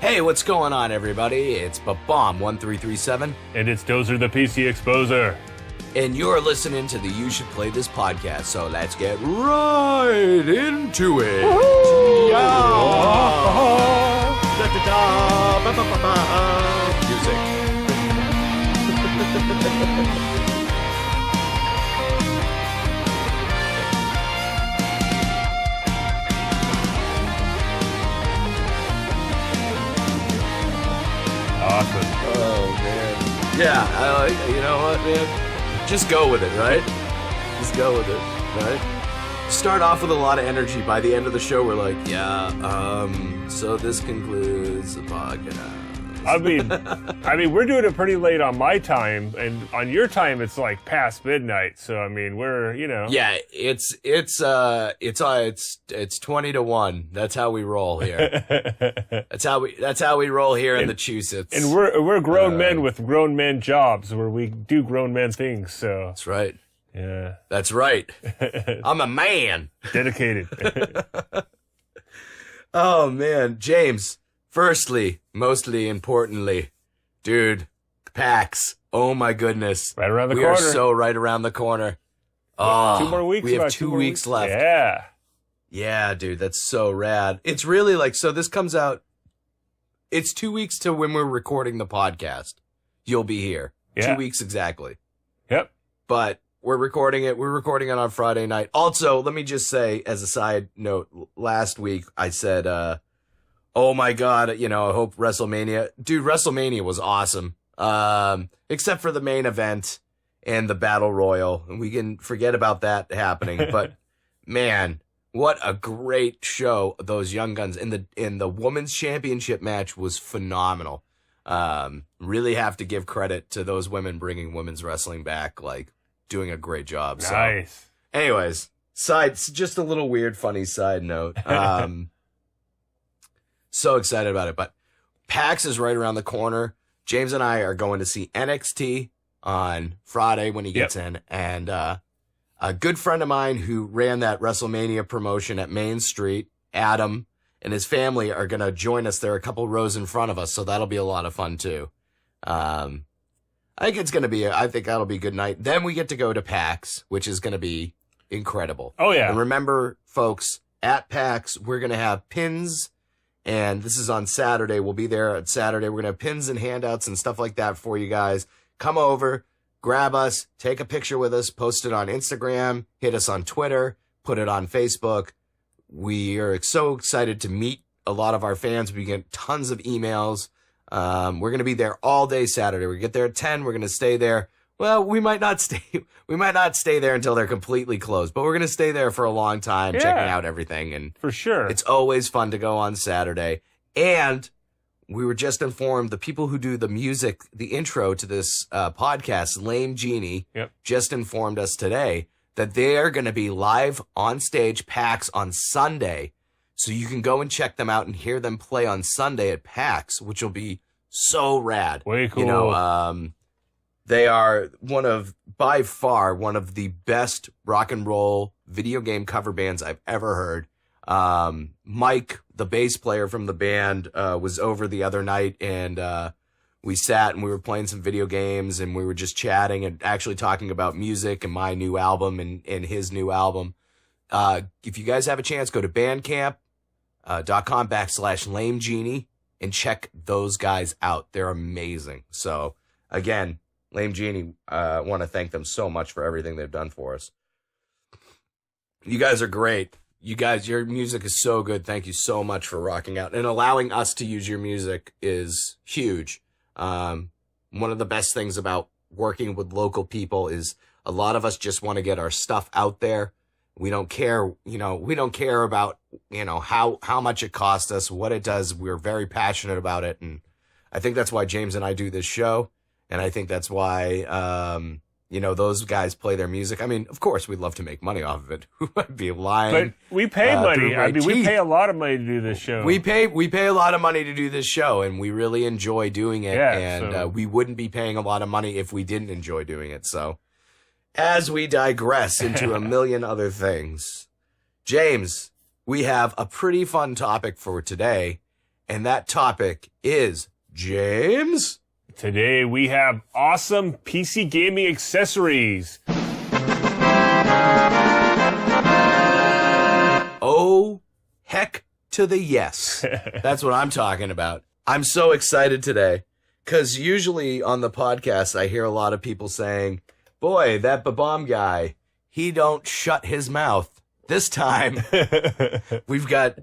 Hey, what's going on, everybody? It's Bomb1337. And it's Dozer the PC Exposer. And you're listening to the You Should Play This podcast, so let's get right into it. Music. Awesome. Oh, man. Yeah, you know what, man? Just go with it, right? Just go with it, right? Start off with a lot of energy. By the end of the show, we're like, so this concludes the podcast. I mean, we're doing it pretty late on my time, and on your time, it's like past midnight. So, I mean, we're, you know. Yeah, it's 20-1. That's how we roll here. That's how we roll here in the Massachusetts. And we're grown men with grown men jobs where we do grown men things. So that's right. Yeah, that's right. I'm a man. Dedicated. Oh man, James. Firstly, mostly importantly, dude, PAX. Oh my goodness. Right around the corner. We are so right around the corner. Oh, 2 more weeks. We have 2 weeks left. Yeah. Yeah, dude, that's so rad. It's really like, so this comes out, it's 2 weeks to when we're recording the podcast. You'll be here. Yeah. 2 weeks exactly. Yep. But we're recording it on Friday night. Also, let me just say, as a side note, last week I said, oh my God, you know, I hope WrestleMania was awesome. Except for the main event and the Battle Royal. And we can forget about that happening. But man, what a great show, those Young Guns. And the Women's Championship match was phenomenal. Really have to give credit to those women bringing women's wrestling back, like doing a great job. Nice. So, anyways, just a little weird, funny side note. So excited about it. But PAX is right around the corner. James and I are going to see NXT on Friday when he gets in. And a good friend of mine who ran that WrestleMania promotion at Main Street, Adam, and his family are going to join us there a couple rows in front of us. So that'll be a lot of fun, too. I think that'll be a good night. Then we get to go to PAX, which is going to be incredible. Oh, yeah. And remember, folks, at PAX, we're going to have pins. And this is on Saturday. We'll be there on Saturday. We're going to have pins and handouts and stuff like that for you guys. Come over, grab us, take a picture with us, post it on Instagram, hit us on Twitter, put it on Facebook. We are so excited to meet a lot of our fans. We get tons of emails. We're going to be there all day Saturday. We get there at 10. We're going to stay there. Well, we might not stay there until they're completely closed, but we're going to stay there for a long time, checking out everything. And for sure, it's always fun to go on Saturday. And we were just informed, the people who do the music, the intro to this podcast, Lame Genie, just informed us today that they're going to be live on stage PAX on Sunday. So you can go and check them out and hear them play on Sunday at PAX, which will be so rad. Way cool. You know, they are by far one of the best rock and roll video game cover bands I've ever heard. Mike, the bass player from the band, was over the other night, and we sat and we were playing some video games, and we were just chatting and actually talking about music and my new album and his new album. If you guys have a chance, go to bandcamp.com/lamegenie and check those guys out. They're amazing. So again, Lame Genie, I want to thank them so much for everything they've done for us. You guys are great. You guys, your music is so good. Thank you so much for rocking out. And allowing us to use your music is huge. One of the best things about working with local people is a lot of us just want to get our stuff out there. We don't care, we don't care about, how much it costs us, what it does. We're very passionate about it. And I think that's why James and I do this show. And I think that's why, those guys play their music. I mean, of course, we'd love to make money off of it. I'd be lying. But we pay money. We pay a lot of money to do this show. We pay a lot of money to do this show, and we really enjoy doing it. Yeah, we wouldn't be paying a lot of money if we didn't enjoy doing it. So, as we digress into a million other things, James, we have a pretty fun topic for today. And that topic is, James? Today we have awesome PC gaming accessories. Oh, heck to the yes. That's what I'm talking about. I'm so excited today because usually on the podcast, I hear a lot of people saying, boy, that Babam guy, he don't shut his mouth. This time, we've got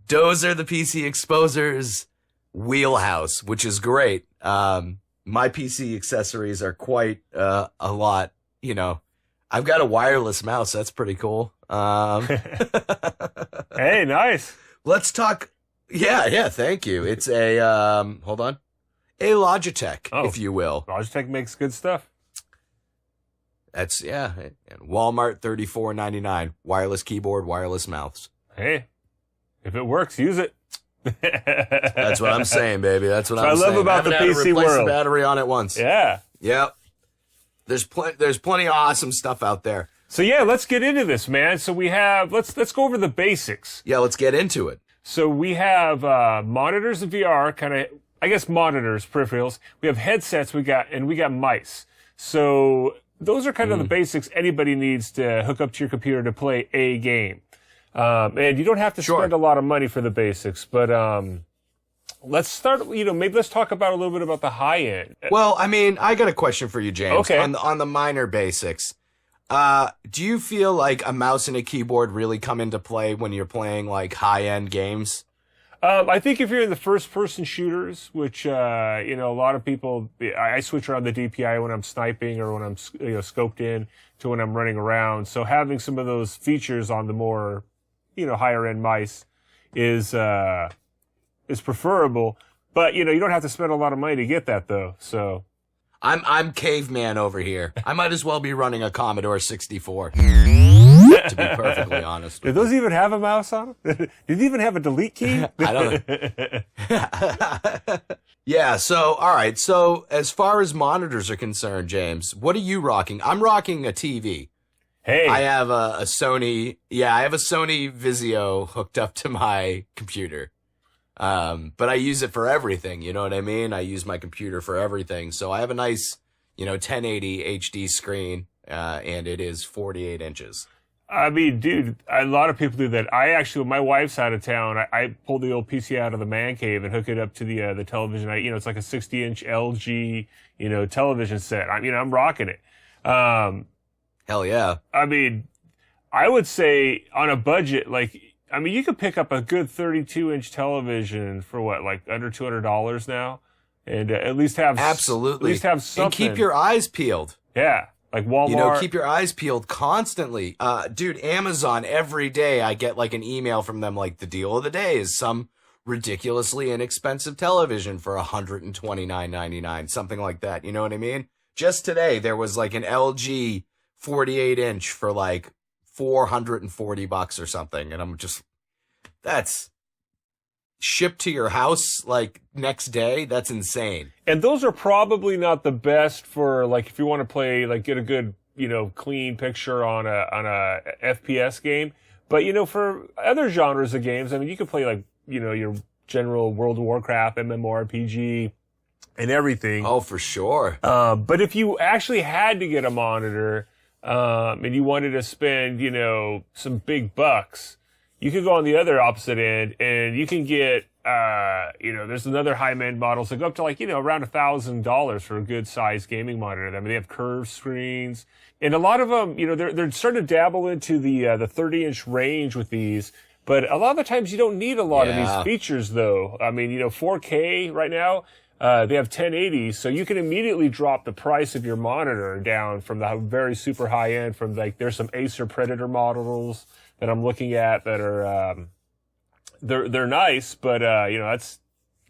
Dozer, the PC Exposer's wheelhouse, which is great. My PC accessories are quite a lot, you know. I've got a wireless mouse. That's pretty cool. Hey, nice. Let's talk. Yeah, thank you. It's a, hold on. A Logitech, if you will. Logitech makes good stuff. That's, yeah. And Walmart, $34.99. Wireless keyboard, wireless mouse. Hey, if it works, use it. That's what I'm saying, baby. That's what I'm saying. I love about the PC world. The battery on it once. Yeah. Yep. There's plenty of awesome stuff out there. So yeah, let's get into this, man. So we have, let's go over the basics. Yeah, let's get into it. So we have monitors and VR, kind of, I guess monitors, peripherals. We have headsets, we got mice. So those are kind of the basics anybody needs to hook up to your computer to play a game. And you don't have to spend a lot of money for the basics, but let's start, maybe let's talk about a little bit about the high end. Well, I mean, I got a question for you, James. Okay. On the minor basics. Do you feel like a mouse and a keyboard really come into play when you're playing like high-end games? I think if you're in the first-person shooters, which, a lot of people, I switch around the DPI when I'm sniping or when I'm, scoped in to when I'm running around. So having some of those features on the more, higher-end mice is preferable. But, you don't have to spend a lot of money to get that, though, so... I'm caveman over here. I might as well be running a Commodore 64. To be perfectly honest. Did those even have a mouse on them? Did they even have a delete key? I don't know. Yeah, so, all right. So, as far as monitors are concerned, James, what are you rocking? I'm rocking a TV. Hey. I have a Sony. Yeah, I have a Sony Vizio hooked up to my computer. But I use it for everything, you know what I mean? I use my computer for everything. So I have a nice, 1080 HD screen, and it is 48 inches. I mean, dude, a lot of people do that. I actually, when my wife's out of town, I pull the old PC out of the man cave and hook it up to the television. It's like a 60-inch LG, television set. I'm rocking it. Hell yeah. I mean, I would say on a budget, you could pick up a good 32-inch television for what, like under $200 now, and at least have absolutely, at least have something. And keep your eyes peeled. Yeah, like Walmart. Keep your eyes peeled constantly. Dude, Amazon every day I get like an email from them like the deal of the day is some ridiculously inexpensive television for $129.99, something like that. You know what I mean? Just today there was like an LG 48-inch for like $440 or something, and I'm just, that's shipped to your house like next day. That's insane. And those are probably not the best for like if you want to play, like get a good clean picture on a FPS game. But for other genres of games, you can play like your general World of Warcraft, MMORPG, and everything. Oh, for sure. But if you actually had to get a monitor, and you wanted to spend, some big bucks, you could go on the other opposite end and you can get, there's another high-end models that go up to like, around $1,000 for a good sized gaming monitor. They have curved screens, and a lot of them, they're starting to dabble into the 30-inch range with these. But a lot of the times you don't need a lot of these features though. 4K right now. They have 1080, so you can immediately drop the price of your monitor down from the very super high end. From like, there's some Acer Predator models that I'm looking at that are, they're nice, but that's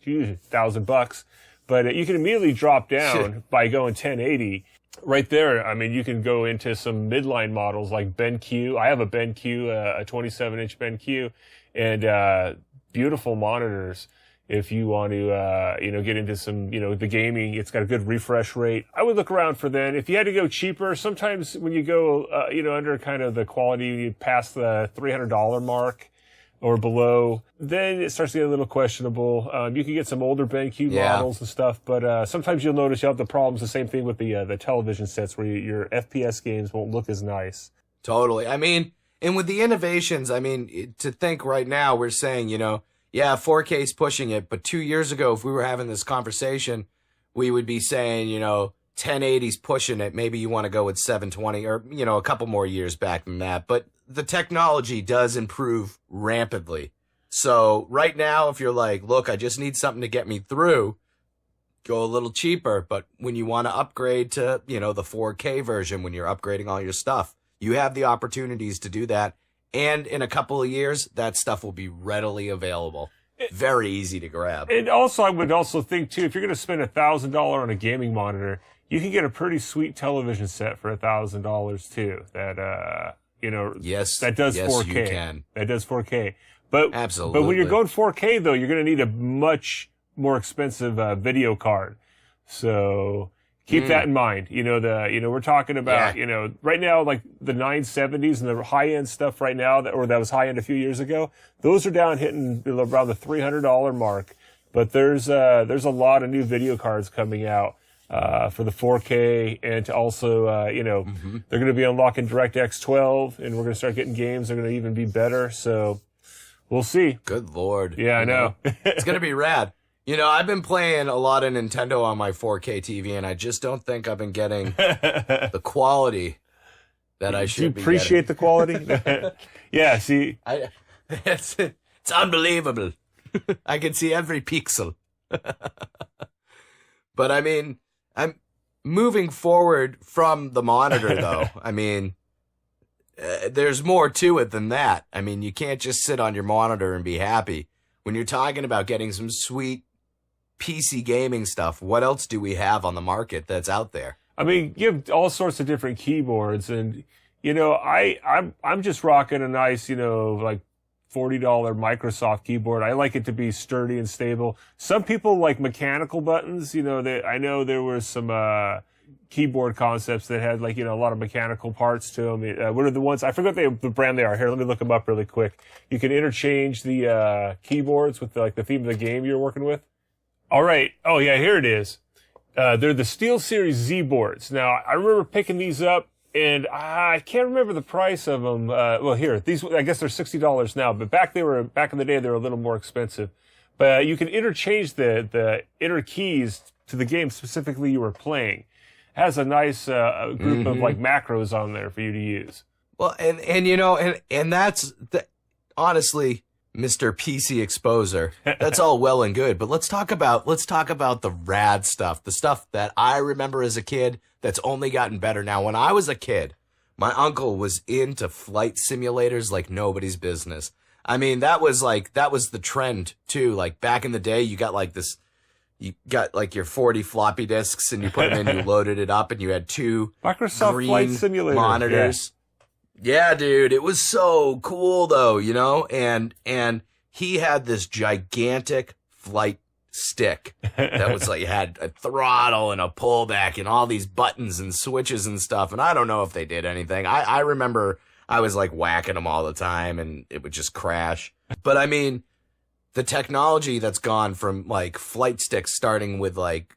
$1,000. But you can immediately drop down by going 1080. Right there, you can go into some midline models like BenQ. I have a BenQ, a 27-inch BenQ, and beautiful monitors. If you want to, get into some, the gaming, it's got a good refresh rate. I would look around for then. If you had to go cheaper, sometimes when you go, under kind of the quality, you pass the $300 mark, or below, then it starts to get a little questionable. You can get some older BenQ models and stuff, but sometimes you'll notice you have the problems. The same thing with the television sets where your FPS games won't look as nice. Totally. I mean, and with the innovations, I mean, to think right now, we're saying, you know, yeah, 4K is pushing it, but 2 years ago, if we were having this conversation, we would be saying, you know, 1080's pushing it. Maybe you want to go with 720 or, you know, a couple more years back than that. But the technology does improve rampantly. So right now, if you're like, look, I just need something to get me through, go a little cheaper. But when you want to upgrade to, you know, the 4K version, when you're upgrading all your stuff, you have the opportunities to do that. And in a couple of years, that stuff will be readily available. Very easy to grab. And also, I would also think, too, if you're going to spend $1,000 on a gaming monitor, you can get a pretty sweet television set for $1,000, too. That, you know, that does 4K. You can. That does 4K. But, absolutely. But when you're going 4K, though, you're going to need a much more expensive video card. So keep that in mind. You know, we're talking about, you know, right now, like the 970s and the high-end stuff right now, that was high-end a few years ago, those are down hitting around the $300 mark. But there's a lot of new video cards coming out. For the 4K, and to also, you know, they're going to be unlocking DirectX 12, and we're going to start getting games that are going to even be better. So we'll see. Good Lord. Yeah, I know. It's going to be rad. You know, I've been playing a lot of Nintendo on my 4K TV, and I just don't think I've been getting the quality that I should be getting. Do you appreciate the quality? Yeah, see. It's unbelievable. I can see every pixel. But I mean, I'm moving forward from the monitor, though. I mean, there's more to it than that. I mean, you can't just sit on your monitor and be happy. When you're talking about getting some sweet PC gaming stuff, what else do we have on the market that's out there? I mean, you have all sorts of different keyboards, and you know, I'm just rocking a nice, you know, like $40 Microsoft keyboard. I like it to be sturdy and stable. Some people like mechanical buttons. You know, I know there were some keyboard concepts that had, like, you know, a lot of mechanical parts to them. What are the ones? I forgot the brand they are. Here, let me look them up really quick. You can interchange the keyboards with the theme of the game you're working with. All right. Oh yeah, here it is. They're the SteelSeries Z boards. Now, I remember picking these up, and I can't remember the price of them. Well, here, these, I guess they're $60 now, but back in the day, they were a little more expensive. But you can interchange the inner keys to the game specifically you were playing. It has a nice group of like macros on there for you to use. Well, and you know, and that's honestly, Mr. PC Exposer, that's all well and good, but let's talk about the rad stuff, the stuff that I remember as a kid that's only gotten better now. When I was a kid, my uncle was into flight simulators like nobody's business. I mean, that was the trend too. Like back in the day, you got like your 40 floppy disks and you put them in, you loaded it up, and you had two Microsoft green Flight Simulator monitors. Yeah, dude, it was so cool though, you know, and he had this gigantic flight stick that was like, had a throttle and a pullback and all these buttons and switches and stuff. And I don't know if they did anything. I remember I was like whacking them all the time and it would just crash. But I mean, the technology that's gone from like flight sticks starting with like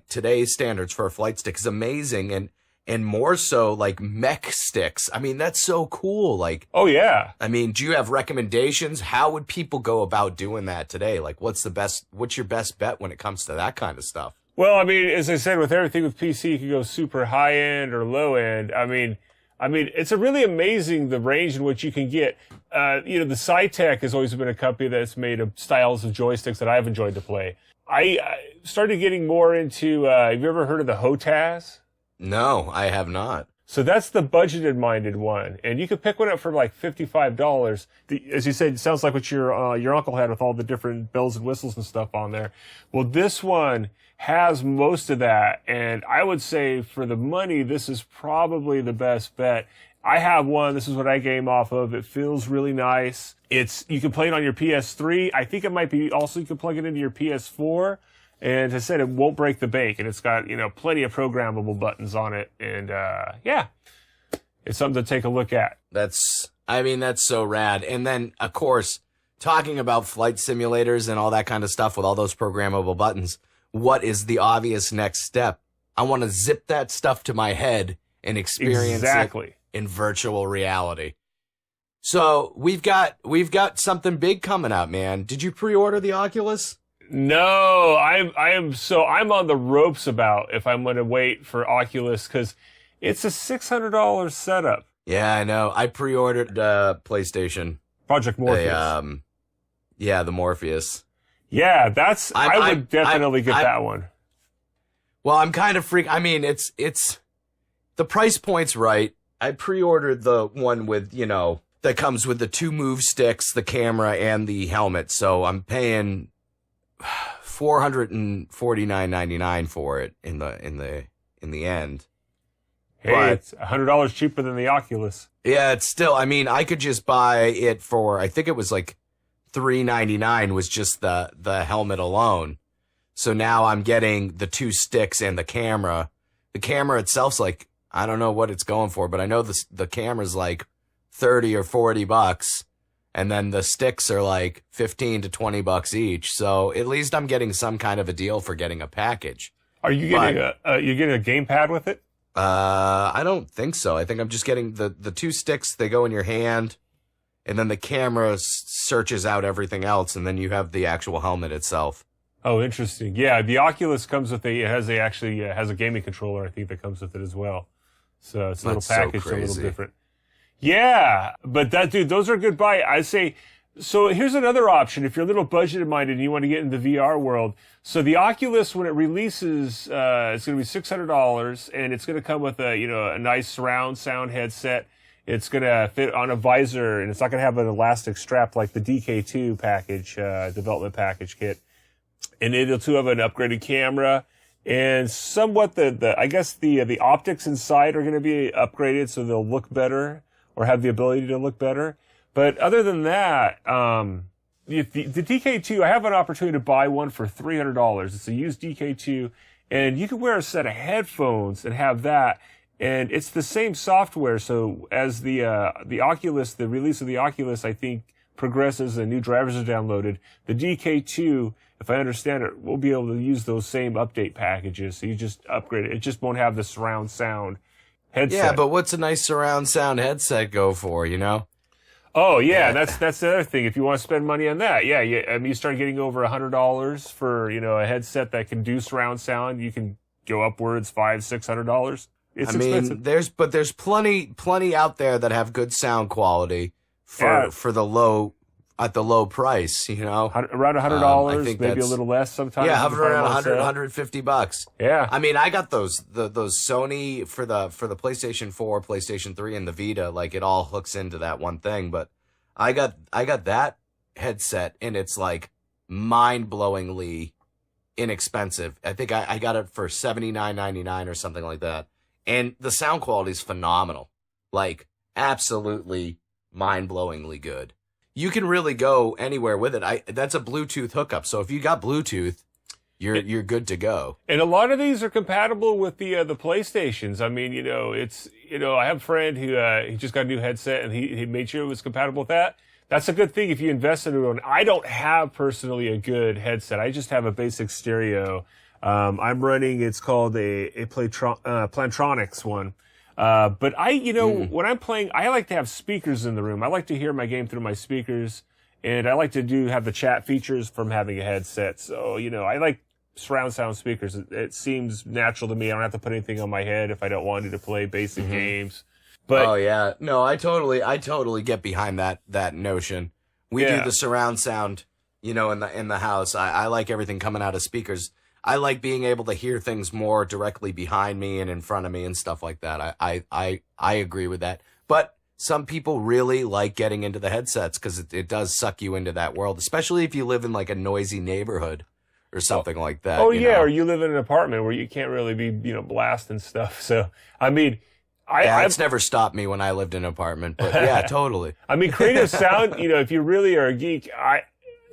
today's standards for a flight stick is amazing. And more so like mech sticks. I mean, that's so cool. Like, oh yeah. I mean, do you have recommendations? How would people go about doing that today? Like, what's your best bet when it comes to that kind of stuff? Well, I mean, as I said, with everything with PC, you can go super high end or low end. I mean, it's a really amazing the range in which you can get. You know, the Cytec has always been a company that's made styles of joysticks that I've enjoyed to play. I started getting more into, have you ever heard of the HOTAS? No, I have not. So that's the budgeted-minded one, and you could pick one up for like $55. As you said, it sounds like what your uncle had with all the different bells and whistles and stuff on there. Well, this one has most of that, and I would say for the money, this is probably the best bet. I have one. This is what I game off of. It feels really nice. You can play it on your PS3. I think it might be also you can plug it into your PS4. And as I said, it won't break the bank, and it's got, you know, plenty of programmable buttons on it. And, yeah, it's something to take a look at. That's so rad. And then, of course, talking about flight simulators and all that kind of stuff with all those programmable buttons, what is the obvious next step? I want to zip that stuff to my head and experience it in virtual reality. So we've got something big coming out, man. Did you pre-order the Oculus? No, I'm on the ropes about if I'm going to wait for Oculus because it's a $600 setup. Yeah, I know. I pre-ordered PlayStation. Project Morpheus. The Morpheus. Yeah, I would definitely get that one. Well, I'm kind of freaked. I mean, it's the price point's right. I pre-ordered the one with, that comes with the 2 move sticks, the camera, and the helmet. So I'm paying $449.99 for it in the end. Hey, but it's $100 cheaper than the Oculus. Yeah, it's still. I mean, I could just buy it for. I think it was like $399 was just the helmet alone. So now I'm getting the 2 sticks and the camera. The camera itself's like, I don't know what it's going for, but I know the camera's like $30 or $40, and then the sticks are like $15 to $20 each. So at least I'm getting some kind of a deal for getting a package. Are you getting you getting a gamepad with it? I don't think so. I think I'm just getting the 2 sticks. They go in your hand, and then the camera searches out everything else, and then you have the actual helmet itself. Oh, interesting. Yeah, the Oculus comes with has a gaming controller, I think, that comes with it as well. So it's a little package, a little different. Yeah, but those are a good buy. I say, so here's another option. If you're a little budget minded and you want to get in the VR world. So the Oculus, when it releases, it's going to be $600, and it's going to come with a nice surround sound headset. It's going to fit on a visor, and it's not going to have an elastic strap like the DK2 package, development package kit. And it'll too have an upgraded camera, and somewhat I guess the optics inside are going to be upgraded so they'll look better or have the ability to look better. But other than that, the DK2, I have an opportunity to buy one for $300. It's a used DK2, and you can wear a set of headphones and have that. And it's the same software. So as the Oculus, the release of the Oculus, I think, progresses and new drivers are downloaded, the DK2, if I understand it, will be able to use those same update packages. So you just upgrade it. It just won't have the surround sound headset. Yeah, but what's a nice surround sound headset go for, Oh, yeah, that's the other thing. If you want to spend money on that, you start getting over $100 for, a headset that can do surround sound. You can go upwards $500-$600. It's expensive. There's plenty out there that have good sound quality for the low price, Around $100, maybe a little less sometimes. Yeah, hovering around $100-$150. Yeah. I mean, I got those Sony for the PlayStation 4, PlayStation 3, and the Vita. Like, it all hooks into that one thing. But I got that headset, and it's like mind-blowingly inexpensive. I think I got it for $79.99 or something like that. And the sound quality is phenomenal. Like, absolutely mind-blowingly good. You can really go anywhere with it. That's a Bluetooth hookup. So if you got Bluetooth, you're good to go. And a lot of these are compatible with the PlayStations. I mean, I have a friend who he just got a new headset, and he made sure it was compatible with that. That's a good thing if you invest in it. I don't have personally a good headset. I just have a basic stereo. I'm running, it's called a Plantronics one. But when I'm playing, I like to have speakers in the room. I like to hear my game through my speakers, and I like to have the chat features from having a headset. So, I like surround sound speakers. It seems natural to me. I don't have to put anything on my head if I don't want to play basic games. But oh yeah, no, I totally get behind that notion. We do the surround sound, in the house. I like everything coming out of speakers. I like being able to hear things more directly behind me and in front of me and stuff like that. I agree with that. But some people really like getting into the headsets because it does suck you into that world, especially if you live in like a noisy neighborhood or something like that. Oh, yeah, or you live in an apartment where you can't really be, blasting stuff. So, I mean, it's never stopped me when I lived in an apartment, but yeah, totally. I mean, Creative Sound, if you really are a geek,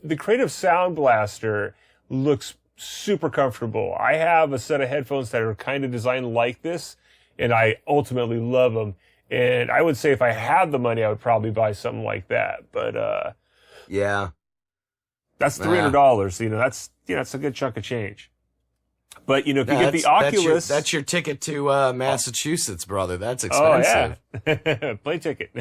the Creative Sound Blaster looks super comfortable. I have a set of headphones that are kind of designed like this, and I ultimately love them. And I would say if I had the money, I would probably buy something like that. But yeah, That's $300. You know, that's a good chunk of change. But, you know, if you get the Oculus... That's your ticket to Massachusetts, brother. That's expensive. Oh, yeah. Plane ticket.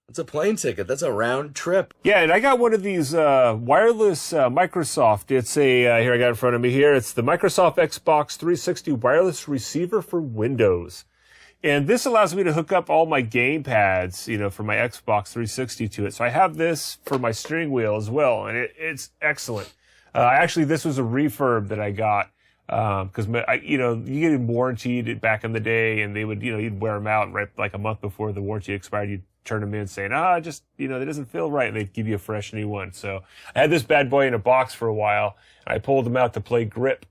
It's a plane ticket. That's a round trip. Yeah, and I got one of these wireless Microsoft. It's a... here, I got it in front of me here. It's the Microsoft Xbox 360 wireless receiver for Windows. And this allows me to hook up all my game pads, you know, for my Xbox 360 to it. So I have this for my steering wheel as well, and it's excellent. Actually, this was a refurb that I got, because, you know, you get them warranted back in the day, and they would, you know, you'd wear them out right like a month before the warranty expired. You'd turn them in saying, just, you know, that doesn't feel right. And they'd give you a fresh new one. So I had this bad boy in a box for a while, and I pulled them out to play grip.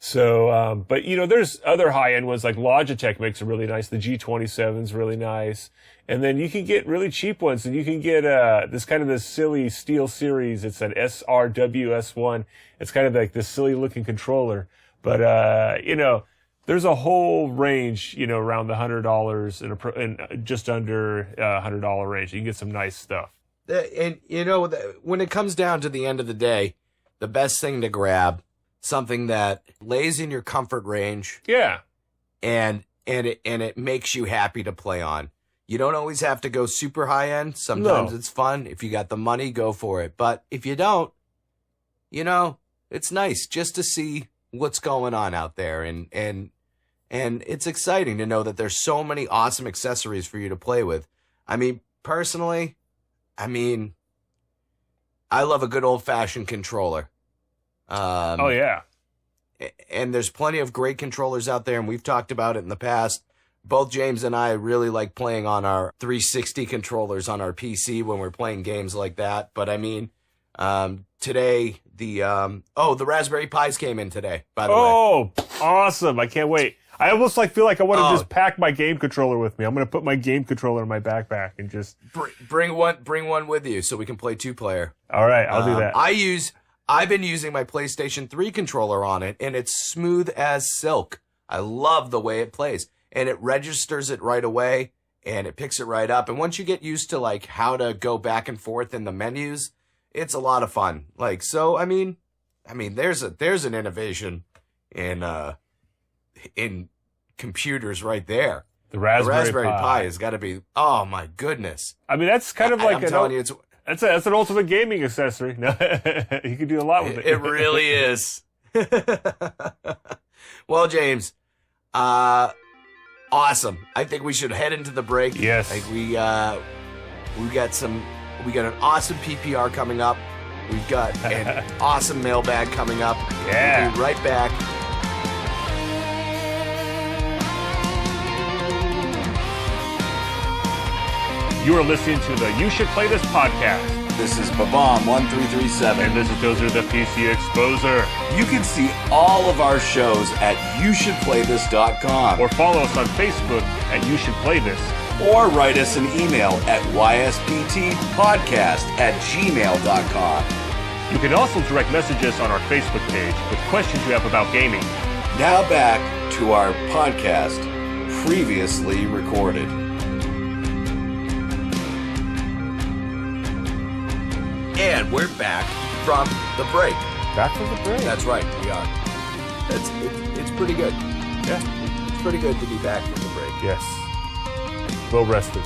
So, but you know, there's other high-end ones like Logitech makes a really nice. The G27 is really nice. And then you can get really cheap ones, and you can get, this silly Steel Series. It's an SRWS1. It's kind of like this silly looking controller. But, you know, there's a whole range, you know, around the $100 and just under $100 range. You can get some nice stuff. And, you know, when it comes down to the end of the day, the best thing to grab, something that lays in your comfort range. Yeah. And it makes you happy to play on. You don't always have to go super high end. Sometimes it's fun. If you got the money, go for it. But if you don't, you know, it's nice just to see what's going on out there. And it's exciting to know that there's so many awesome accessories for you to play with. I mean, personally, I love a good old fashioned controller. Oh yeah. And there's plenty of great controllers out there, and we've talked about it in the past. Both James and I really like playing on our 360 controllers on our PC when we're playing games like that. But I mean, today the Raspberry Pis came in today, by the way. Oh, awesome. I can't wait. I almost feel like I want to just pack my game controller with me. I'm going to put my game controller in my backpack and just bring one with you so we can play 2-player. All right, I'll do that. I've been using my PlayStation 3 controller on it, and it's smooth as silk. I love the way it plays, and it registers it right away, and it picks it right up. And once you get used to like how to go back and forth in the menus, it's a lot of fun. Like, so I mean, there's an innovation in computers right there. The Raspberry Pi has got to be. Oh my goodness! I mean, that's kind of like I'm telling you, it's. That's an ultimate gaming accessory. No, you can do a lot with it. It really is. Well, James, awesome. I think we should head into the break. Yes. Like we got an awesome PPR coming up. We've got an awesome mailbag coming up. Yeah. We'll be right back. You are listening to the You Should Play This podcast. This is Babam1337. And this is Dozer the PC Exposer. You can see all of our shows at YouShouldPlayThis.com. Or follow us on Facebook at You Should Play This. Or write us an email at ysptpodcast@gmail.com. You can also direct message us on our Facebook page with questions you have about gaming. Now back to our podcast, previously recorded. And we're back from the break. Back from the break. That's right, we are. It's pretty good. Yeah. It's pretty good to be back from the break. Yes. Well rested.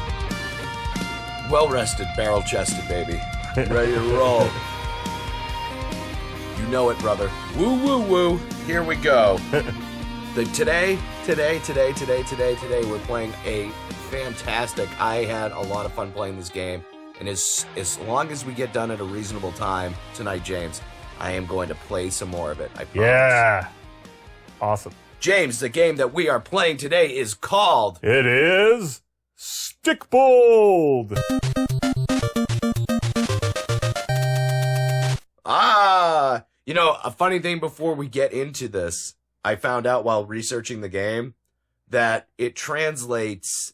Well rested, barrel chested, baby. Ready to roll. You know it, brother. Woo, woo, woo. Here we go. Today, we're playing a fantastic. I had a lot of fun playing this game. And as long as we get done at a reasonable time tonight, James, I am going to play some more of it. I promise. Yeah. Awesome. James, the game that we are playing today is called... It is... StikBold! You know, a funny thing before we get into this, I found out while researching the game that it translates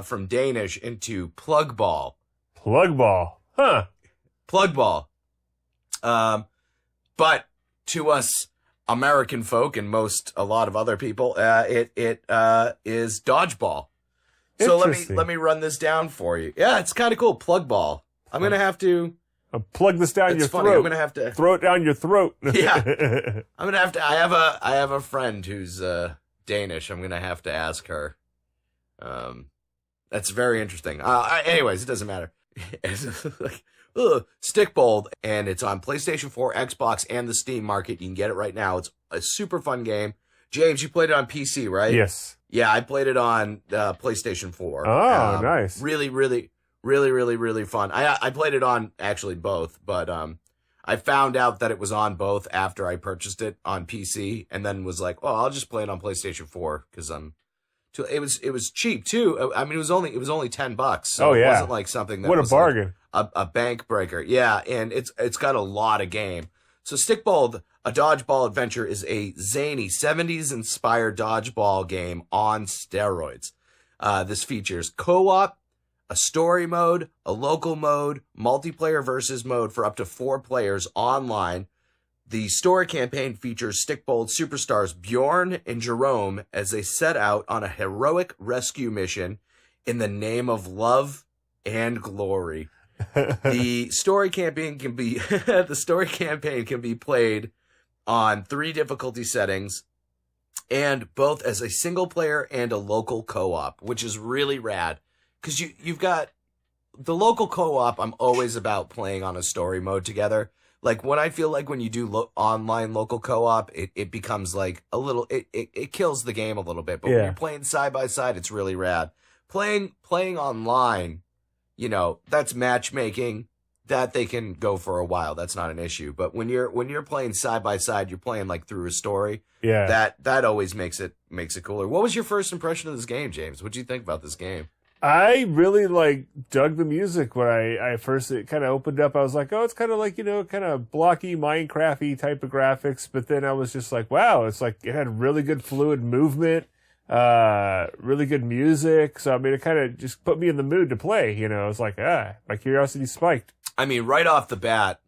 from Danish into plug ball. Plug ball. Huh. Plug ball. But to us American folk and a lot of other people, it is dodgeball. So let me run this down for you. Yeah, it's kind of cool. Plug ball. I'm gonna have to I'll plug this down your funny. throat. I'm gonna have to throw it down your throat. Yeah. I'm gonna have to. I have a friend who's Danish. I'm gonna have to ask her. That's very interesting. Anyways, it doesn't matter. It's like, StikBold, and it's on PlayStation 4, Xbox, and the Steam market. You can get it right now. It's a super fun game. James, you played it on PC, right? Yes. Yeah, I played it on PlayStation 4. Oh, nice. Really fun. I played it on actually both, but I found out that it was on both after I purchased it on PC, and then was like, oh, I'll just play it on PlayStation 4 because it was cheap too. I mean, it was only $10. So it wasn't like something that what a was bargain. Like a bank breaker. Yeah, and it's got a lot of game. So StikBold, a dodgeball adventure, is a zany 70s inspired dodgeball game on steroids. This features co-op, a story mode, a local mode, multiplayer versus mode for up to 4 players online. The story campaign features StikBold superstars Bjorn and Jerome as they set out on a heroic rescue mission in the name of love and glory. The story campaign can be played on 3 difficulty settings, and both as a single player and a local co-op, which is really rad. Because you've got the local co-op. I'm always about playing on a story mode together. Like when I feel like when you do online local co-op, it becomes like a little, it kills the game a little bit. But when you're playing side by side, it's really rad. Playing online, that's matchmaking. That they can go for a while. That's not an issue. But when you're playing side by side, you're playing like through a story. Yeah. That always makes it cooler. What was your first impression of this game, James? What did you think about this game? I really dug the music when I first it kind of opened up. I was like, oh, it's kind of like, kind of blocky Minecraft-y type of graphics. But then I was just like, wow, it's like it had really good fluid movement, really good music. So I mean, it kind of just put me in the mood to play. It's like, my curiosity spiked. I mean, right off the bat,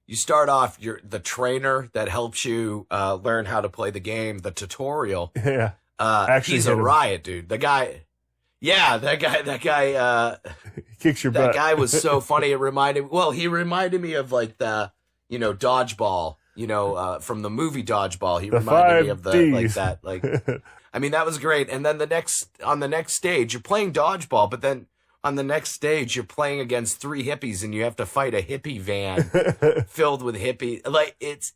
you start off the trainer that helps you learn how to play the game, the tutorial. Yeah, he's a riot, dude. The guy. Yeah, that guy kicks your butt. That guy was so funny. He reminded me of like the, dodgeball, from the movie Dodgeball. He reminded me of I mean, that was great. And then on the next stage, you're playing dodgeball, but then on the next stage, you're playing against 3 hippies and you have to fight a hippie van filled with hippies. Like it's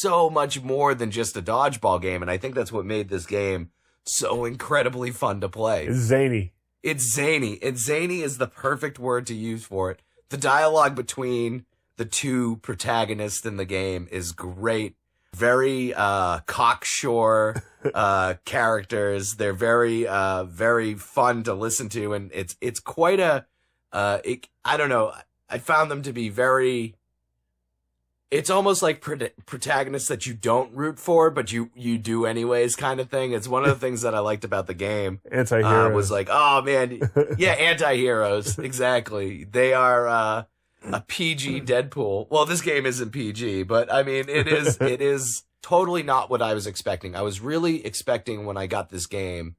so much more than just a dodgeball game. And I think that's what made this game so incredibly fun to play. It's zany. It's zany. And zany is the perfect word to use for it. The dialogue between the 2 protagonists in the game is great. Very cocksure characters. They're very fun to listen to, and it's quite a I don't know. I found them to be very. It's almost like protagonists that you don't root for, but you do anyways, kind of thing. It's one of the things that I liked about the game. Anti-heroes. Was like, oh man, yeah, anti-heroes, exactly. They are a PG Deadpool. Well, this game isn't PG, but I mean, it is totally not what I was expecting. I was really expecting when I got this game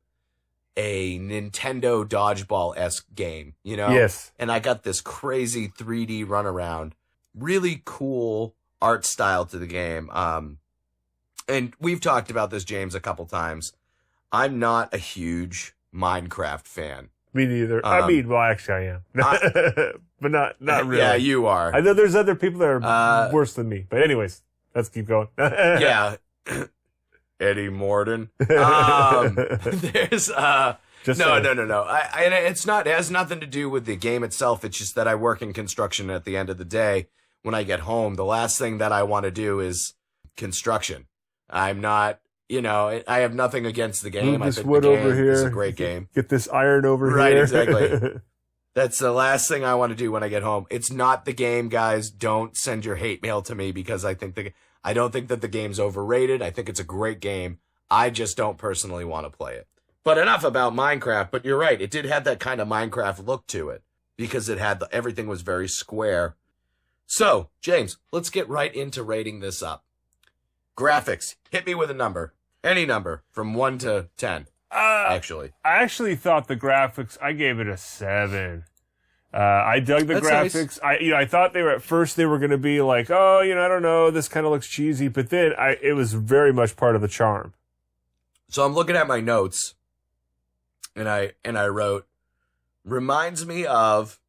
a Nintendo dodgeball-esque game, Yes. And I got this crazy 3D runaround. Really cool art style to the game. And we've talked about this, James, a couple times. I'm not a huge Minecraft fan. Me neither. Well, actually I am. But not really. Yeah, you are. I know there's other people that are worse than me. But anyways, let's keep going. Yeah. Eddie Morden. There's no. And it has nothing to do with the game itself. It's just that I work in construction. At the end of the day, when I get home, the last thing that I want to do is construction. I'm not, I have nothing against the game. Move this I think wood the game over here. is a great game. Get this iron over here. Right, exactly. That's the last thing I want to do when I get home. It's not the game, guys. Don't send your hate mail to me because I don't think that the game's overrated. I think it's a great game. I just don't personally want to play it. But enough about Minecraft. But you're right. It did have that kind of Minecraft look to it because it had everything was very square. So, James, let's get right into rating this up. Graphics. Hit me with a number. Any number from 1 to 10. Actually. I actually thought the graphics, I gave it a 7. I dug the That's graphics. I thought at first they were going to be like, oh, I don't know, this kind of looks cheesy, but then it was very much part of the charm. So I'm looking at my notes, and I wrote, reminds me of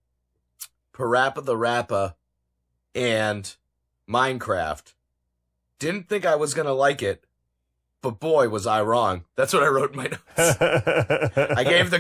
Parappa the Rappa and Minecraft. Didn't think I was gonna like it, but boy, was I wrong. That's what I wrote in my notes. I gave the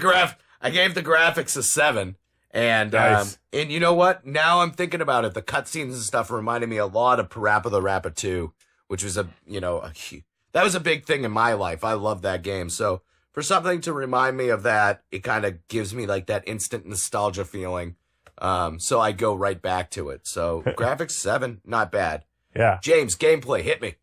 graphics a 7. And nice. And you know what? Now I'm thinking about it. The cutscenes and stuff reminded me a lot of Parappa the Rappa 2, which was that was a big thing in my life. I love that game. So for something to remind me of that, it kind of gives me like that instant nostalgia feeling. So I go right back to it. So graphics 7, not bad. Yeah. James, gameplay, hit me.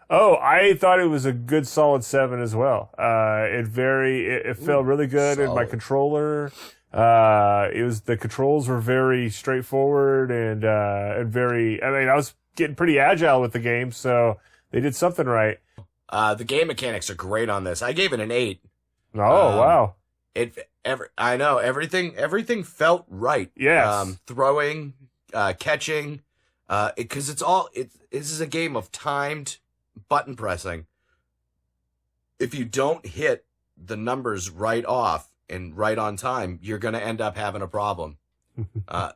Oh, I thought it was a good solid 7 as well. It felt really good in my controller. The controls were very straightforward and very, I was getting pretty agile with the game, so they did something right. The game mechanics are great on this. I gave it an 8. Oh, wow. I know everything felt right. Yes. Throwing, catching, because this is a game of timed button pressing. If you don't hit the numbers right off and right on time, you're going to end up having a problem.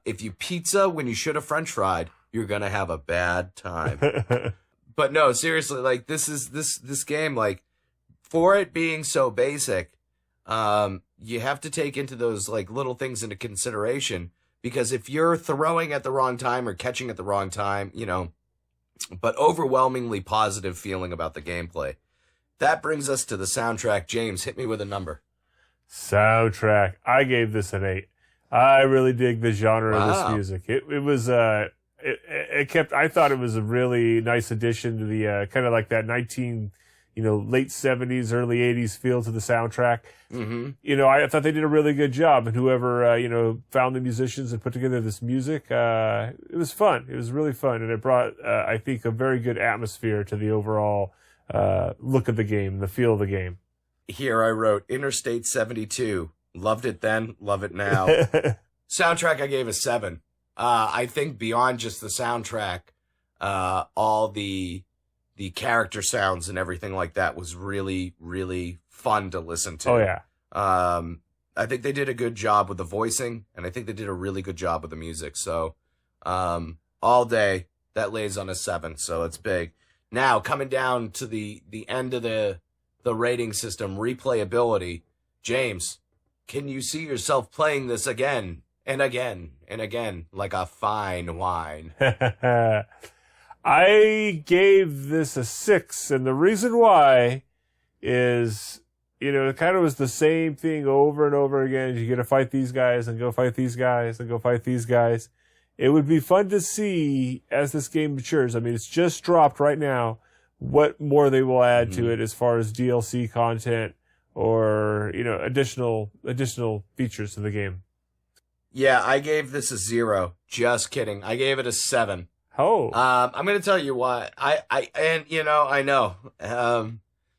If you pizza when you should have French fried, you're going to have a bad time. But no, seriously, like this game, like for it being so basic, you have to take into those like little things into consideration, because if you're throwing at the wrong time or catching at the wrong time, but overwhelmingly positive feeling about the gameplay. That brings us to the soundtrack. James, hit me with a number. Soundtrack. I gave this an 8. I really dig the genre of this music. It was, I thought it was a really nice addition to the, kind of like that late 70s, early 80s feel to the soundtrack. Mm-hmm. I thought they did a really good job, and whoever, found the musicians and put together this music, it was fun. It was really fun, and it brought, I think, a very good atmosphere to the overall, look of the game, the feel of the game. Here I wrote Interstate 72. Loved it then, love it now. Soundtrack I gave a 7. I think beyond just the soundtrack, all the character sounds and everything like that was really, really fun to listen to. Oh, yeah. I think they did a good job with the voicing, and I think they did a really good job with the music. So, all day, that lays on a 7, so it's big. Now, coming down to the end of the rating system, replayability. James, can you see yourself playing this again and again and again like a fine wine? I gave this a 6, and the reason why is, it kind of was the same thing over and over again. You get to fight these guys and go fight these guys and go fight these guys. It would be fun to see as this game matures. I mean, it's just dropped right now, what more they will add to it as far as DLC content or, additional features to the game. Yeah, I gave this a 0. Just kidding. I gave it a 7. Oh. I'm going to tell you why. I know.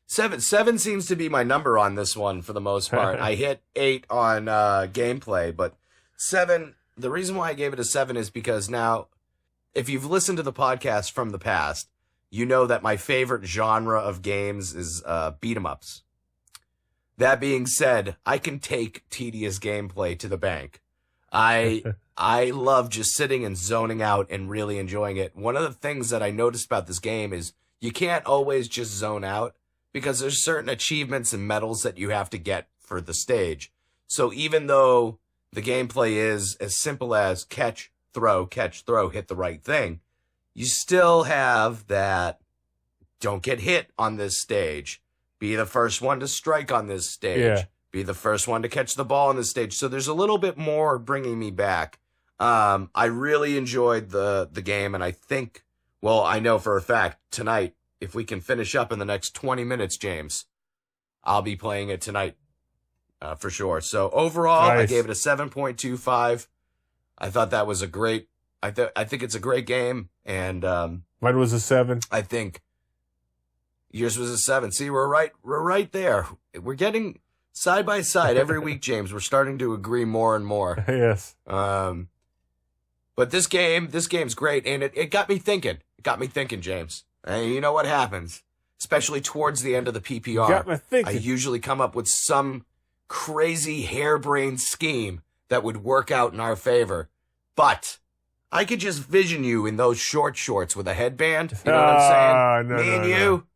7 seems to be my number on this one for the most part. I hit 8 on gameplay, but 7, the reason why I gave it a 7 is because now, if you've listened to the podcast from the past, you know that my favorite genre of games is beat 'em ups. That being said, I can take tedious gameplay to the bank. I love just sitting and zoning out and really enjoying it. One of the things that I noticed about this game is you can't always just zone out, because there's certain achievements and medals that you have to get for the stage. So even though the gameplay is as simple as catch, throw, hit the right thing, you still have that don't get hit on this stage. Be the first one to strike on this stage. Yeah. Be the first one to catch the ball on this stage. So there's a little bit more bringing me back. I really enjoyed the game, and I think, I know for a fact tonight, if we can finish up in the next 20 minutes, James, I'll be playing it tonight for sure. So overall, nice. I gave it a 7.25. I thought that was a great. I think it's a great game, and mine was a 7. I think yours was a 7. See, we're right there. We're getting side by side every week, James. We're starting to agree more and more. Yes. But this game's great, and it got me thinking. It got me thinking, James. And you know what happens? Especially towards the end of the PPR. Got me thinking. I usually come up with some crazy harebrained scheme that would work out in our favor. But I could just vision you in those short shorts with a headband. You know what I'm saying? Me and you.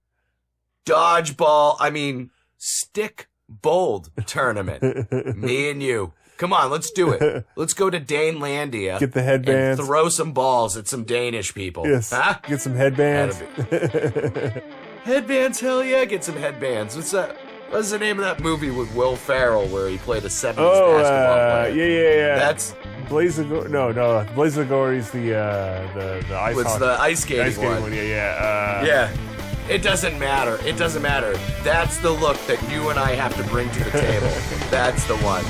Dodgeball. I mean, StikBold tournament. Me and you. Come on, let's do it. Let's go to Danelandia. Get the headbands. And throw some balls at some Danish people. Yes. Huh? Get some headbands. Headbands, hell yeah, get some headbands. What's the name of that movie with Will Ferrell where he played a 70s basketball player? Yeah. That's Blaze of no. Blaze of Glory is the ice. It's the ice skating one. Yeah. It doesn't matter. It doesn't matter. That's the look that you and I have to bring to the table. That's the one.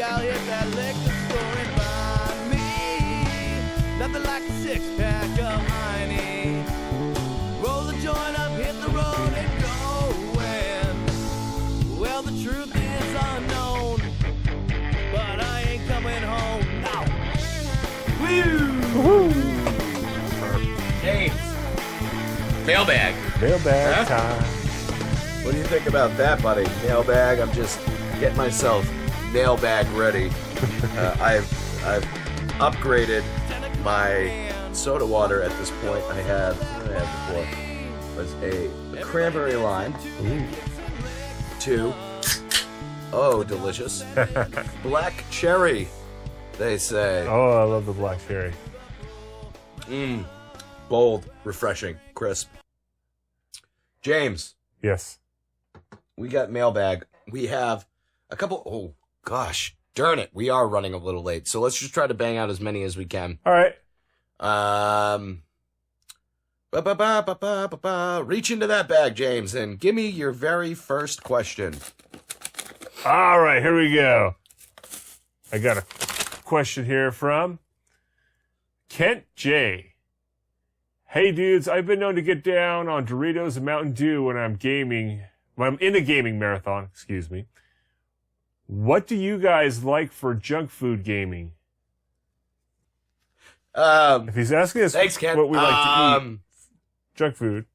I'll hit that liquor store and buy me nothing like a six-pack of Heine. Roll the joint up, hit the road and go. Well, the truth is unknown, but I ain't coming home now. Woo! James. Mailbag. Mailbag time. What do you think about that, buddy? Mailbag. I'm just getting myself mailbag ready. I've upgraded my soda water at this point. I had before was a cranberry lime. Ooh. 2. Oh, delicious. Black cherry, they say. Oh, I love the black cherry. Bold, refreshing, crisp. James. Yes. We got mailbag. We have a couple. Oh, gosh. Darn it. We are running a little late. So let's just try to bang out as many as we can. All right. Reach into that bag, James, and give me your very first question. All right. Here we go. I got a question here from Kent J. Hey, dudes, I've been known to get down on Doritos and Mountain Dew when I'm in a gaming marathon, excuse me. What do you guys like for junk food gaming? If he's asking us thanks, Ken. what we like to eat, junk food.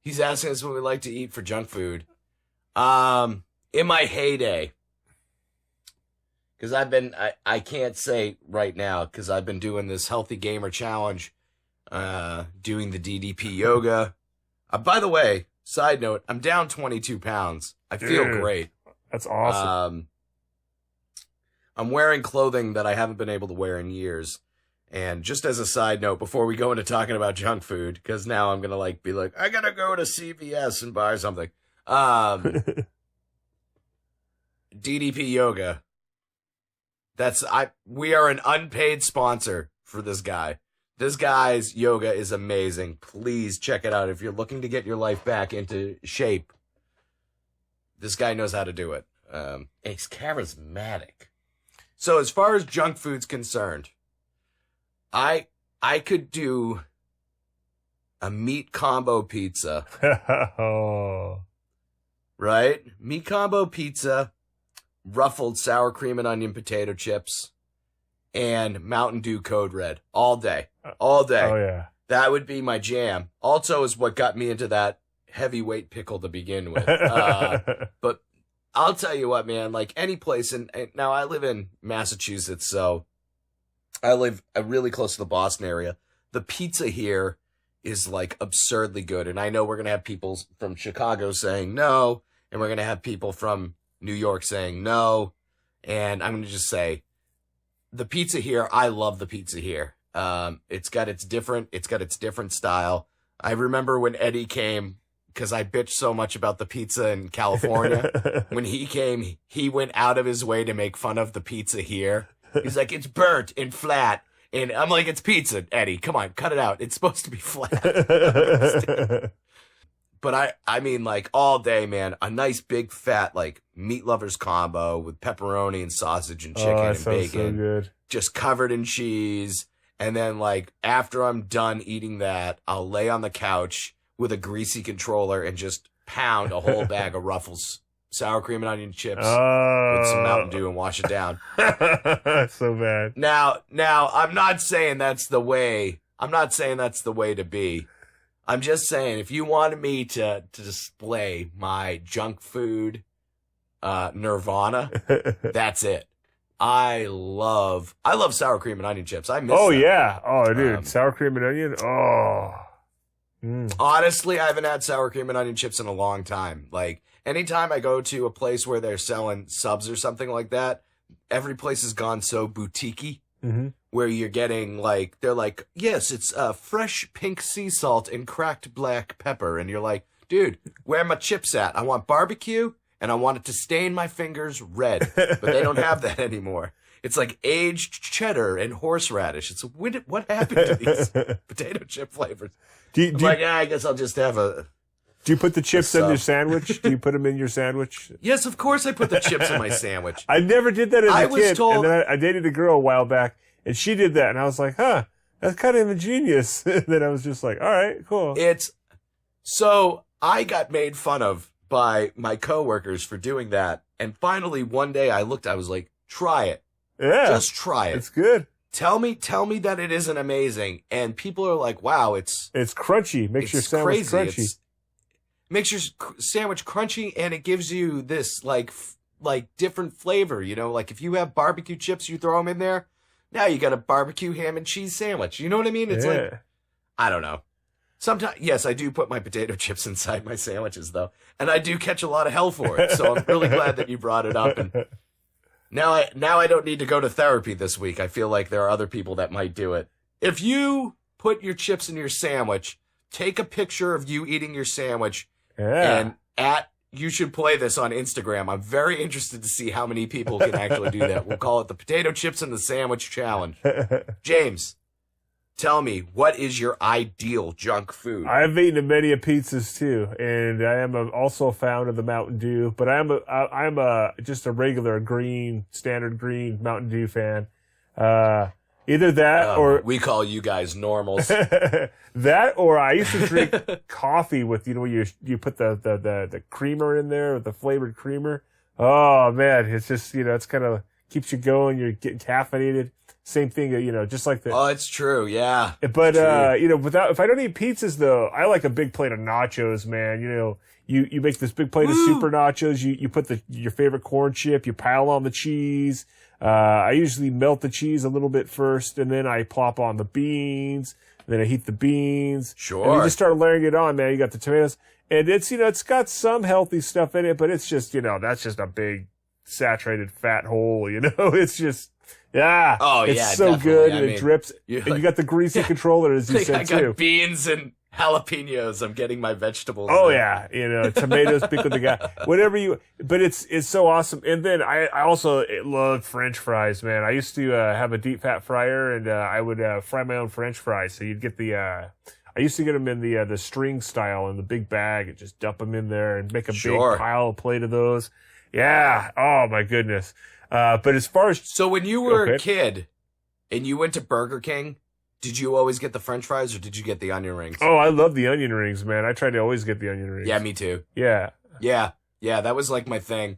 He's asking us what we like to eat for junk food. In my heyday, because I can't say right now because I've been doing this Healthy Gamer Challenge, doing the DDP yoga. By the way, side note, I'm down 22 pounds. I feel great. That's awesome. I'm wearing clothing that I haven't been able to wear in years. And just as a side note, before we go into talking about junk food, because now I'm going to be like, I got to go to CVS and buy something. DDP Yoga. We are an unpaid sponsor for this guy. This guy's yoga is amazing. Please check it out if you're looking to get your life back into shape. This guy knows how to do it. And he's charismatic. So as far as junk food's concerned, I could do a meat combo pizza. Oh. Right? Meat combo pizza, ruffled sour cream and onion potato chips, and Mountain Dew Code Red all day. All day. Oh, yeah. That would be my jam. Also is what got me into that heavyweight pickle to begin with. But I'll tell you what, man, like any place, and now I live in Massachusetts, so I live really close to the Boston area. The pizza here is like absurdly good. And I know we're going to have people from Chicago saying no, and we're going to have people from New York saying no. And I'm going to just say the pizza here, I love the pizza here. It's got its different style. I remember when Eddie came, because I bitched so much about the pizza in California. When he came, he went out of his way to make fun of the pizza here. He's like, it's burnt and flat And I'm like, it's pizza, Eddie. Come on, cut it out. It's supposed to be flat. But I mean, like, all day, man, a nice big fat, like, meat lovers combo with pepperoni and sausage and chicken and bacon. So good. Just covered in cheese. And then, like, after I'm done eating that, I'll lay on the couch with a greasy controller and just pound a whole bag of Ruffles sour cream and onion chips with some Mountain Dew and wash it down. So bad. Now, I'm not saying that's the way. I'm not saying that's the way to be. I'm just saying, if you wanted me to display my junk food nirvana, that's it. I love sour cream and onion chips. I miss them. Yeah. Oh, dude. Sour cream and onion. Oh. Honestly, I haven't had sour cream and onion chips in a long time. Like, anytime I go to a place where they're selling subs or something like that, every place has gone so boutique-y. Mm-hmm. Where you're getting, like, they're like, yes, it's fresh pink sea salt and cracked black pepper. And you're like, dude, where are my chips at? I want barbecue, and I want it to stain my fingers red. But they don't have that anymore. It's like aged cheddar and horseradish. It's what happened to these potato chip flavors? I guess I'll just have a... Do you put the chips in your sandwich? Do you put them in your sandwich? Yes, of course I put the chips in my sandwich. I never did that as a kid. Told... And then I dated a girl a while back, and she did that, and I was like, huh, that's kind of ingenious. And then I was just like, all right, cool. So I got made fun of by my coworkers for doing that, and finally one day I was like, try it. Yeah. Just try it. It's good. Tell me that it isn't amazing. And people are like, wow, it's crunchy. Makes your sandwich crunchy. Makes your sandwich crunchy, and it gives you this like different flavor, you know, like if you have barbecue chips, you throw them in there. Now you got a barbecue ham and cheese sandwich. You know what I mean? It's like, I don't know. Sometimes, yes, I do put my potato chips inside my sandwiches though. And I do catch a lot of hell for it. So I'm really glad that you brought it up. And now I don't need to go to therapy this week. I feel like there are other people that might do it. If you put your chips in your sandwich, take a picture of you eating your sandwich. Yeah. And you should play this on Instagram. I'm very interested to see how many people can actually do that. We'll call it the Potato Chips and the Sandwich Challenge. James, tell me, what is your ideal junk food? I've eaten many pizzas too, and I am also a fan of the Mountain Dew, but I'm just a regular standard green Mountain Dew fan. Either that or... We call you guys normals. That or I used to drink coffee with, you know, you put the creamer in there, the flavored creamer. Oh, man, it's just, you know, it's kind of keeps you going. You're getting caffeinated. Same thing, you know, just like the... Oh, it's true, yeah. But, you know, if I don't eat pizzas, though, I like a big plate of nachos, man. You know, you make this big plate of super nachos. You put your favorite corn chip. You pile on the cheese. I usually melt the cheese a little bit first, and then I plop on the beans. Then I heat the beans. Sure. And you just start layering it on, man. You got the tomatoes. And it's, you know, it's got some healthy stuff in it, but it's just, you know, that's just a big saturated fat hole, you know? It's just, yeah. Oh, it's yeah, so definitely. good, and it drips. And you got the greasy controller, as you said, I got too. beans and jalapenos. I'm getting my vegetables. Oh, yeah. You know, tomatoes, pickle the guy, whatever but it's so awesome. And then I also love French fries, man. I used to have a deep fat fryer, and I would fry my own French fries. So you'd get I used to get them in the string style in the big bag and just dump them in there and make a big pile, plate of those. Yeah. Oh, my goodness. But as far as... So when you were a kid and you went to Burger King, did you always get the French fries or did you get the onion rings? Oh, I love the onion rings, man. I try to always get the onion rings. Yeah, me too. Yeah. Yeah. Yeah, that was like my thing.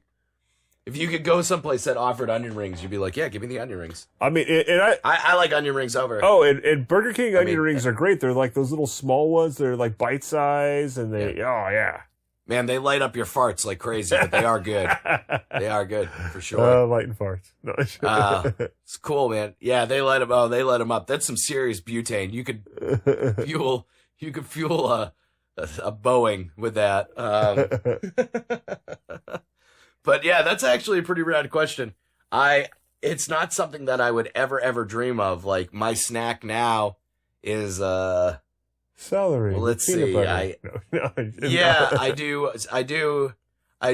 If you could go someplace that offered onion rings, you'd be like, yeah, give me the onion rings. I mean, I like onion rings over. Oh, and Burger King onion rings are great. They're like those little small ones. They're like bite size, and oh, yeah. Man, they light up your farts like crazy, but they are good. They are good, for sure. Lighting farts. No. It's cool, man. Yeah, they light them up. That's some serious butane. You could fuel a Boeing with that. But yeah, that's actually a pretty rad question. It's not something that I would ever dream of. Like, my snack now is, celery. Well, let's see. I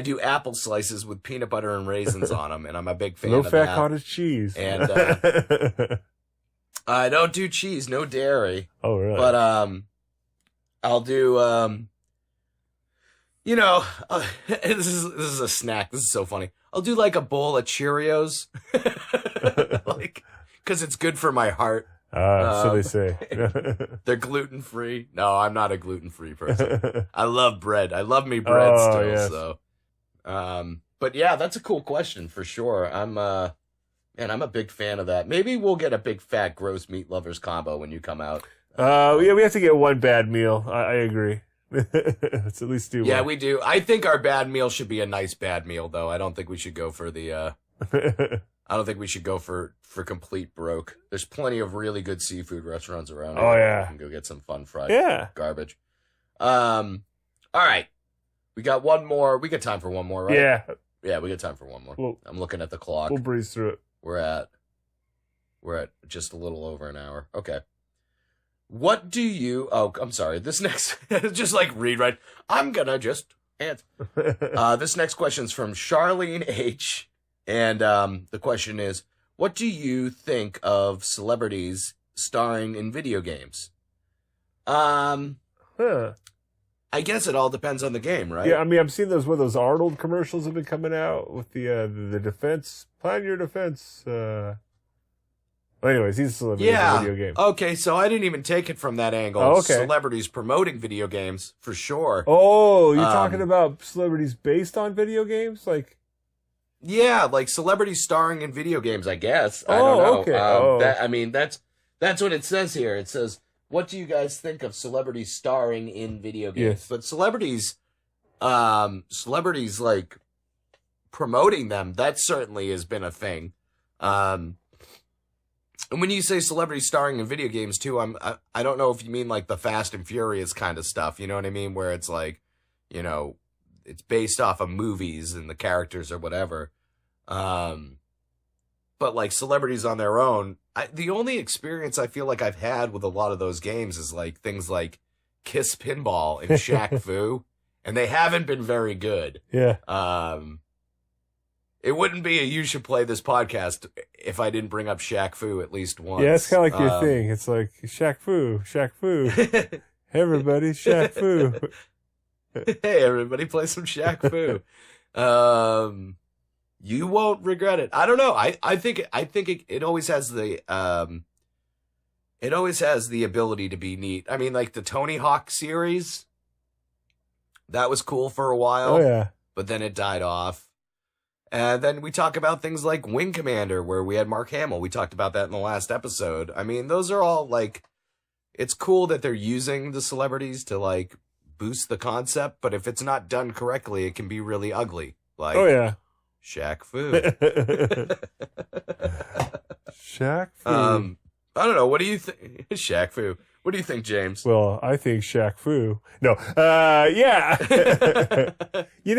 do apple slices with peanut butter and raisins on them, and I'm a big fan of that. Low-fat cottage cheese. And I don't do cheese, no dairy. Oh, really? But I'll do this is a snack. This is so funny. I'll do like a bowl of Cheerios, like because it's good for my heart. So they say. They're gluten free. No, I'm not a gluten free person. I love bread. I love me bread still. Yes. So, but yeah, that's a cool question for sure. I'm a big fan of that. Maybe we'll get a big fat gross meat lovers combo when you come out. Yeah, we have to get one bad meal. I agree. Let's at least do one. Yeah, we do. I think our bad meal should be a nice bad meal, though. I don't think we should go for the. I don't think we should go for complete broke. There's plenty of really good seafood restaurants around here. Oh, yeah. We can go get some fun fried Yeah. garbage. All right. We got one more. We got time for one more, right? Yeah. Yeah, we got time for one more. I'm looking at the clock. We'll breeze through it. We're at just a little over an hour. Okay. What do you... Oh, I'm sorry. This next... just like read right. I'm gonna just answer. This next question's from Charlene H. And the question is, what do you think of celebrities starring in video games? Huh. I guess it all depends on the game, right? Yeah, I mean, I've seen those Arnold commercials have been coming out with the defense. Plan your defense. Well, anyways, he's a celebrity in a video game. Okay, so I didn't even take it from that angle. Oh, okay. Celebrities promoting video games, for sure. Oh, you're talking about celebrities based on video games? Like... Yeah, like celebrities starring in video games, I guess. I don't know. Okay. That's what it says here. It says, what do you guys think of celebrities starring in video games? Yes. But celebrities like promoting them, that certainly has been a thing. And when you say celebrities starring in video games too, I don't know if you mean like the Fast and Furious kind of stuff. You know what I mean? Where it's like, it's based off of movies and the characters or whatever. But like celebrities on their own, the only experience I feel like I've had with a lot of those games is like things like Kiss Pinball and Shaq Fu, and they haven't been very good. Yeah. It wouldn't be a You Should Play This podcast if I didn't bring up Shaq Fu at least once. Yeah, it's kind of like your thing. It's like Shaq Fu. Hey, everybody, Shaq Fu. Hey, everybody, play some Shaq Fu. You won't regret it. I don't know. I think it always has the ability to be neat. I mean, like the Tony Hawk series, that was cool for a while. Oh yeah, but then it died off. And then we talk about things like Wing Commander, where we had Mark Hamill. We talked about that in the last episode. I mean, those are all like, it's cool that they're using the celebrities to like boost the concept, but if it's not done correctly, it can be really ugly. Like, oh yeah, Shaq Fu. Shaq Fu. I don't know. What do you think? Shaq Fu. What do you think, James? Well, I think Shaq Fu. No, yeah.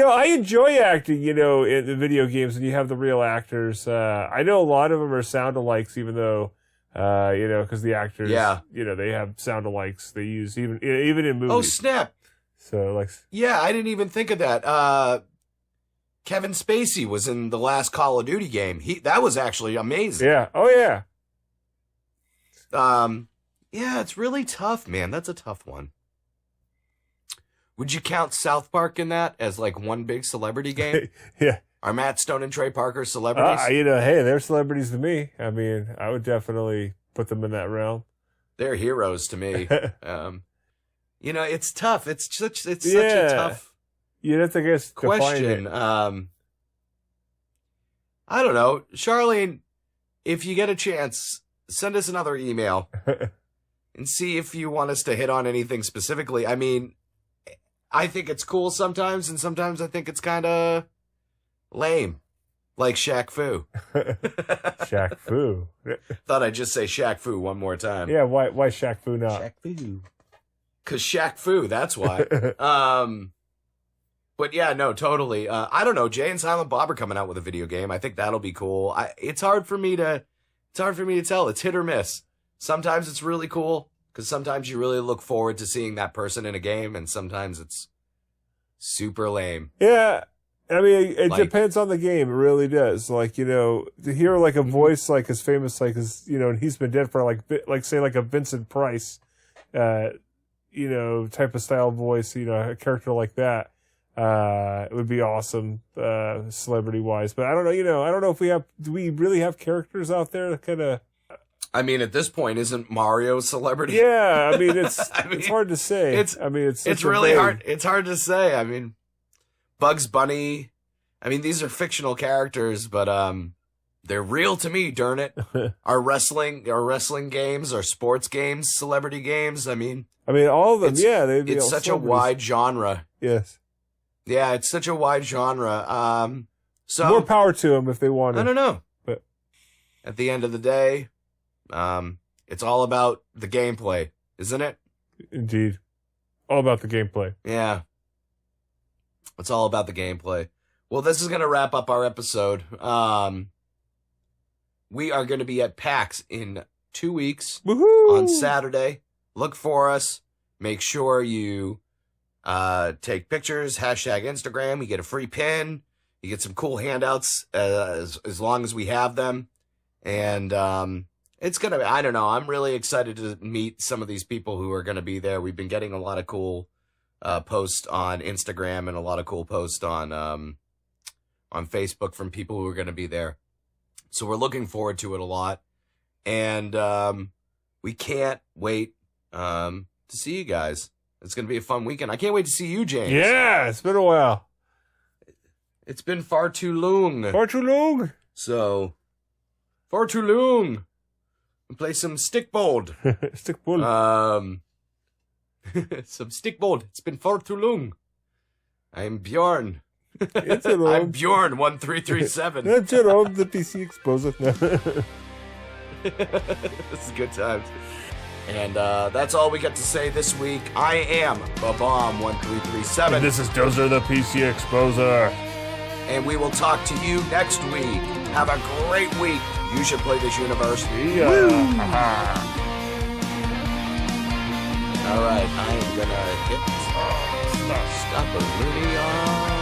I enjoy acting, in the video games when you have the real actors. I know a lot of them are sound-alikes, even though, because the actors, they have sound-alikes they use even in movies. Oh, snap. So, like... Yeah, I didn't even think of that. Kevin Spacey was in the last Call of Duty game. That was actually amazing. Yeah. Oh, yeah. Yeah, it's really tough, man. That's a tough one. Would you count South Park in that as like one big celebrity game? Yeah. Are Matt Stone and Trey Parker celebrities? Hey, they're celebrities to me. I mean, I would definitely put them in that realm. They're heroes to me. It's tough. It's such a tough that's, I guess, question. I don't know. Charlene, if you get a chance, send us another email. And see if you want us to hit on anything specifically. I mean, I think it's cool sometimes, and sometimes I think it's kind of lame. Like Shaq Fu. Shaq Fu. Thought I'd just say Shaq Fu one more time. Yeah, why Shaq Fu not? Shaq Fu. Because Shaq Fu, that's why. But yeah, no, totally. I don't know. Jay and Silent Bob are coming out with a video game. I think that'll be cool. It's hard for me to tell. It's hit or miss. Sometimes it's really cool, because sometimes you really look forward to seeing that person in a game, and sometimes it's super lame. Yeah, I mean, it Like- depends on the game. It really does. Like, you know, to hear like a voice like as famous like as, you know, and he's been dead for like say like a Vincent Price, you know, type of style voice, you know, a character like that, it would be awesome, celebrity wise. But I don't know, you know, I don't know if do we really have characters out there that kind of. I mean, at this point, isn't Mario a celebrity? Yeah, I mean, it's mean, it's hard to say. it's It's really hard. It's hard to say. I mean, Bugs Bunny. I mean, these are fictional characters, but they're real to me. Darn it! Our wrestling games, our sports games, celebrity games. I mean, all of them. It's- They'd be it's all such a celebrities. wide genre. Yes, Yeah, it's such a wide genre. So more power to them if they want I to. don't know. But At the end of the day, it's all about the gameplay, isn't it? Indeed, all about the gameplay. Yeah. It's all about the gameplay. Well, this is going to wrap up our episode. We are going to be at PAX in 2 weeks Woohoo! on Saturday. Look for us. Make sure you take pictures, hashtag Instagram. You get a free pin. You get some cool handouts as long as we have them. And it's going to be, I don't know, I'm really excited to meet some of these people who are going to be there. We've been getting a lot of cool posts on Instagram and a lot of cool posts on Facebook from people who are going to be there. So we're looking forward to it a lot. And we can't wait to see you guys. It's going to be a fun weekend. I can't wait to see you, James. Yeah, it's been a while. It's been far too long. Far too long. So, far too long. We'll play some StikBold. StikBold. Some StikBold. It's been far too long. I'm Bjorn. It's a long. I'm Bjorn 1337. That's it, all the PC exposure. This is good times. And that's all we got to say this week. I am Babam 1337. And this is Dozer the PC Exposer. And we will talk to you next week. Have a great week. You should play this universe. Yeah. All right, I am gonna hit stop a loony on.